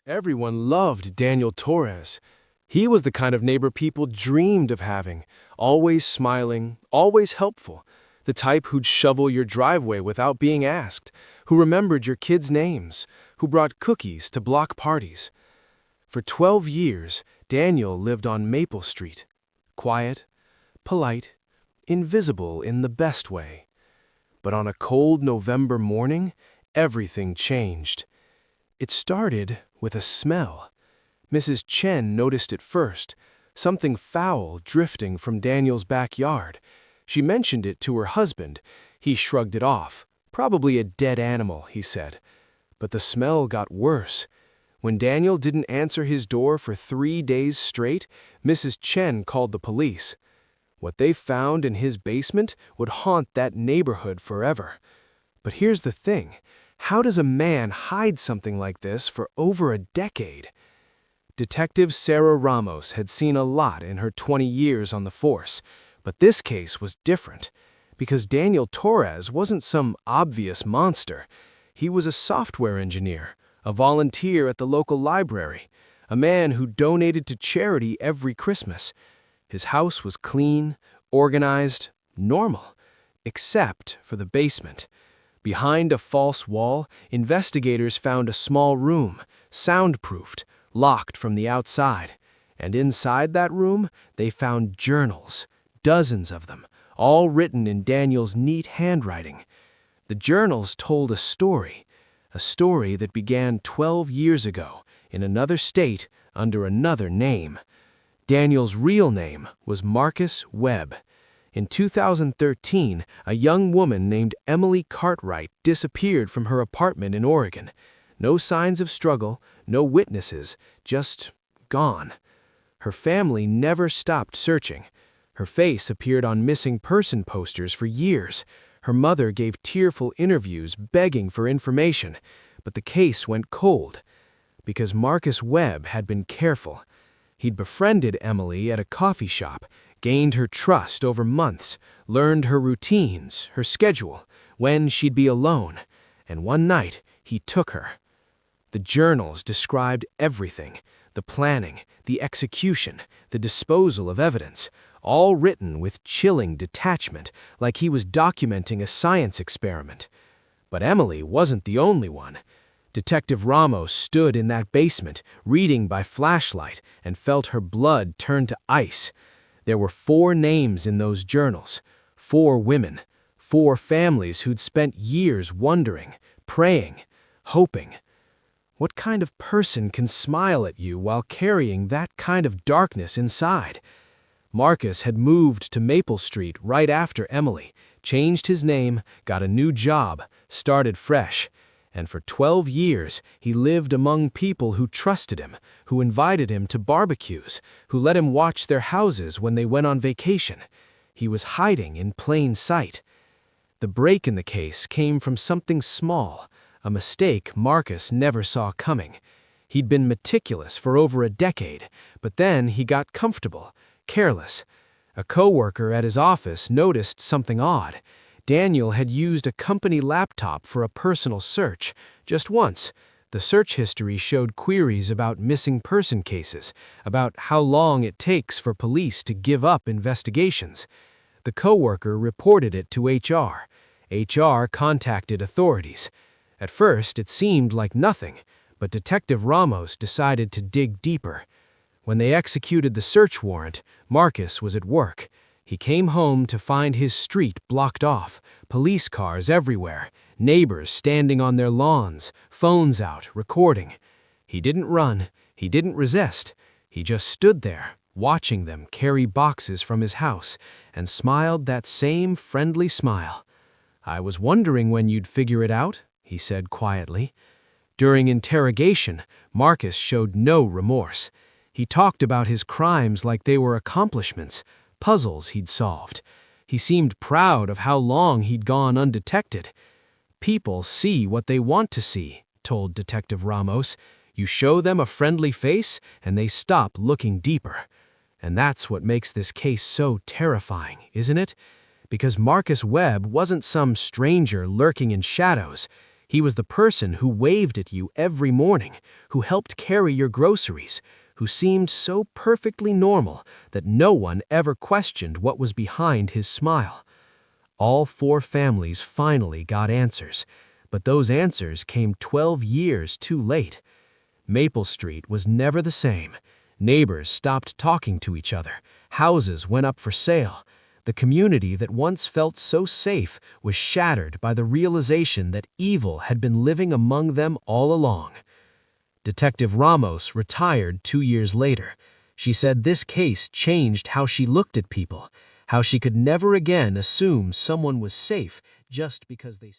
Everyone loved Daniel Torres. He was the kind of neighbor people dreamed of having, always smiling, always helpful, the type who'd shovel your driveway without being asked, who remembered your kids' names, who brought cookies to block parties. For 12 years, Daniel lived on Maple Street. Quiet, polite, invisible in the best way. But on a cold November morning, everything changed. It started with a smell. Mrs. Chen noticed it first, something foul drifting from Daniel's backyard. She mentioned it to her husband. He shrugged it off. Probably a dead animal, he said. But the smell got worse. When Daniel didn't answer his door for 3 days straight, Mrs. Chen called the police. What they found in his basement would haunt that neighborhood forever. But here's the thing. How does a man hide something like this for over a decade? Detective Sarah Ramos had seen a lot in her 20 years on the force, but this case was different. Because Daniel Torres wasn't some obvious monster. He was a software engineer, a volunteer at the local library, a man who donated to charity every Christmas. His house was clean, organized, normal, except for the basement. Behind a false wall, investigators found a small room, soundproofed, locked from the outside. And inside that room, they found journals, dozens of them, all written in Daniel's neat handwriting. The journals told a story that began 12 years ago in another state under another name. Daniel's real name was Marcus Webb. In 2013, a young woman named Emily Cartwright disappeared from her apartment in Oregon. No signs of struggle, no witnesses, just gone. Her family never stopped searching. Her face appeared on missing person posters for years. Her mother gave tearful interviews begging for information, but the case went cold. Because Marcus Webb had been careful. He'd befriended Emily at a coffee shop, gained her trust over months, learned her routines, her schedule, when she'd be alone, and one night he took her. The journals described everything, the planning, the execution, the disposal of evidence, all written with chilling detachment, like he was documenting a science experiment. But Emily wasn't the only one. Detective Ramos stood in that basement, reading by flashlight, and felt her blood turn to ice. There were 4 names in those journals, 4 women, 4 families who'd spent years wondering, praying, hoping. What kind of person can smile at you while carrying that kind of darkness inside? Marcus had moved to Maple Street right after Emily, changed his name, got a new job, started fresh. And for 12 years, he lived among people who trusted him, who invited him to barbecues, who let him watch their houses when they went on vacation. He was hiding in plain sight. The break in the case came from something small, a mistake Marcus never saw coming. He'd been meticulous for over a decade, but then he got comfortable, careless. A coworker at his office noticed something odd. Daniel had used a company laptop for a personal search, just once. The search history showed queries about missing person cases, about how long it takes for police to give up investigations. The coworker reported it to HR. HR contacted authorities. At first, it seemed like nothing, but Detective Ramos decided to dig deeper. When they executed the search warrant, Marcus was at work. He came home to find his street blocked off, police cars everywhere, neighbors standing on their lawns, phones out, recording. He didn't run, he didn't resist. He just stood there, watching them carry boxes from his house, and smiled that same friendly smile. "I was wondering when you'd figure it out," he said quietly. During interrogation, Marcus showed no remorse. He talked about his crimes like they were accomplishments, puzzles he'd solved. He seemed proud of how long he'd gone undetected. "People see what they want to see," told Detective Ramos. "You show them a friendly face, and they stop looking deeper." And that's what makes this case so terrifying, isn't it? Because Marcus Webb wasn't some stranger lurking in shadows. He was the person who waved at you every morning, who helped carry your groceries, who seemed so perfectly normal that no one ever questioned what was behind his smile. All 4 families finally got answers, but those answers came 12 years too late. Maple Street was never the same. Neighbors stopped talking to each other. Houses went up for sale. The community that once felt so safe was shattered by the realization that evil had been living among them all along. Detective Ramos retired 2 years later. She said this case changed how she looked at people, how she could never again assume someone was safe just because they